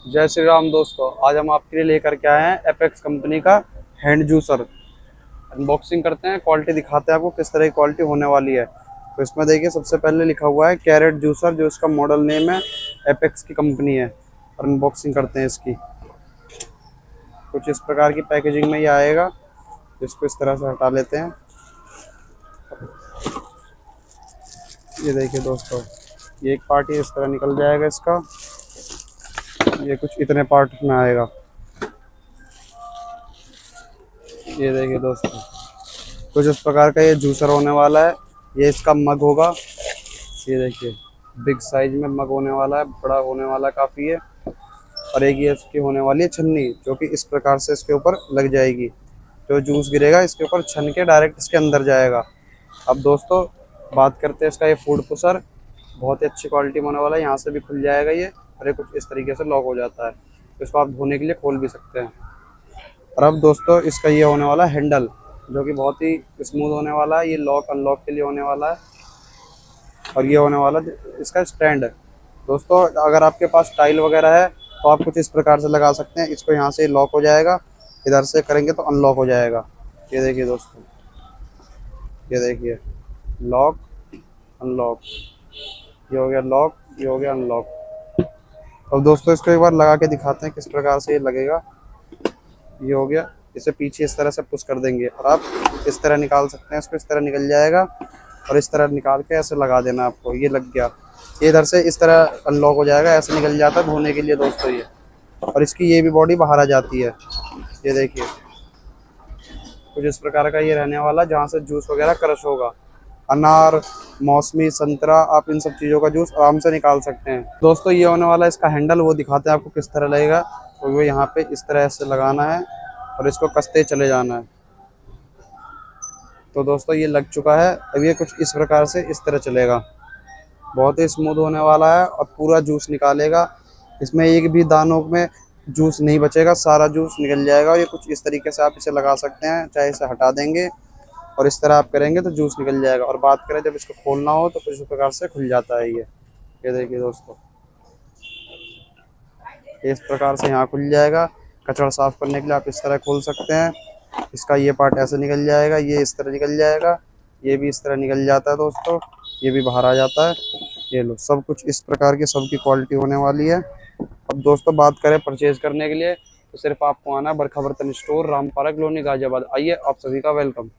जय श्री राम दोस्तों। आज हम आपके लिए लेकर के आए हैं एपेक्स कंपनी का हैंड जूसर। अनबॉक्सिंग करते हैं, क्वालिटी दिखाते हैं आपको किस तरह की क्वालिटी होने वाली है। तो इसमें देखिए सबसे पहले लिखा हुआ है कैरेट जूसर, जो इसका मॉडल नेम है। एपेक्स की कंपनी है। और अनबॉक्सिंग करते हैं इसकी। कुछ इस प्रकार की पैकेजिंग में ये आएगा। इसको इस तरह से हटा लेते हैं। ये देखिए दोस्तों, ये एक पार्ट ही इस तरह निकल जाएगा इसका। ये कुछ इतने पार्ट में आएगा। ये देखिए दोस्तों, कुछ इस प्रकार का ये जूसर होने वाला है। ये इसका मग होगा। ये देखिए बिग साइज में मग होने वाला है, बड़ा होने वाला काफ़ी है। और एक ये इसकी होने वाली है छन्नी, जो कि इस प्रकार से इसके ऊपर लग जाएगी। जो जूस गिरेगा इसके ऊपर छन के डायरेक्ट इसके अंदर जाएगा। अब दोस्तों बात करते हैं इसका ये फूड पुशर। बहुत ही अच्छी क्वालिटी में होने वाला है। यहाँ से भी खुल जाएगा ये, और ये कुछ इस तरीके से लॉक हो जाता है। तो इसको आप धोने के लिए खोल भी सकते हैं। और अब दोस्तों इसका ये होने वाला हैंडल, जो कि बहुत ही स्मूथ होने वाला है। ये लॉक अनलॉक के लिए होने वाला है। और ये होने वाला इसका स्टैंड। दोस्तों अगर आपके पास टाइल वगैरह है तो आप कुछ इस प्रकार से लगा सकते हैं। इसको यहाँ से लॉक हो जाएगा, इधर से करेंगे तो अनलॉक हो जाएगा। ये देखिए दोस्तों, ये देखिए लॉक अनलॉक, ये हो गया लॉक, ये हो गया अनलॉक। अब दोस्तों इसको एक बार लगा के दिखाते हैं किस प्रकार से ये लगेगा। ये हो गया। इसे पीछे इस तरह से पुश कर देंगे और आप इस तरह निकाल सकते हैं। इसको इस तरह निकल जाएगा और इस तरह निकाल के ऐसे लगा देना आपको। ये लग गया। ये इधर से इस तरह अनलॉक हो जाएगा, ऐसे निकल जाता है धोने के लिए दोस्तों ये। और इसकी ये भी बॉडी बाहर आ जाती है। ये देखिए कुछ इस प्रकार का ये रहने वाला, जहाँ से जूस वगैरह क्रश होगा। अनार, मौसमी, संतरा, आप इन सब चीज़ों का जूस आराम से निकाल सकते हैं। दोस्तों ये होने वाला इसका हैंडल, वो दिखाते हैं आपको किस तरह लगेगा। तो वो यहाँ पे इस तरह से लगाना है और इसको कसते चले जाना है। तो दोस्तों ये लग चुका है। अब ये कुछ इस प्रकार से इस तरह चलेगा। बहुत ही स्मूथ होने वाला है और पूरा जूस निकालेगा। इसमें एक भी दानों में जूस नहीं बचेगा, सारा जूस निकल जाएगा। और ये कुछ इस तरीके से आप इसे लगा सकते हैं, चाहे इसे हटा देंगे और इस तरह आप करेंगे तो जूस निकल जाएगा। और बात करें जब इसको खोलना हो तो कुछ इस प्रकार से खुल जाता है ये देखिए दोस्तों, इस प्रकार से यहाँ खुल जाएगा। कचरा साफ करने के लिए आप इस तरह खोल सकते हैं। इसका ये पार्ट ऐसे निकल जाएगा, ये इस तरह निकल जाएगा, ये भी इस तरह निकल जाता है दोस्तों, ये भी बाहर आ जाता है। ये लो, सब कुछ इस प्रकार की सबकी क्वालिटी होने वाली है। अब दोस्तों बात करें परचेज करने के लिए तो सिर्फ आपको आना बरखा बर्तन स्टोर, रामपारा कॉलोनी, गाजियाबाद। आइए, आप सभी का वेलकम।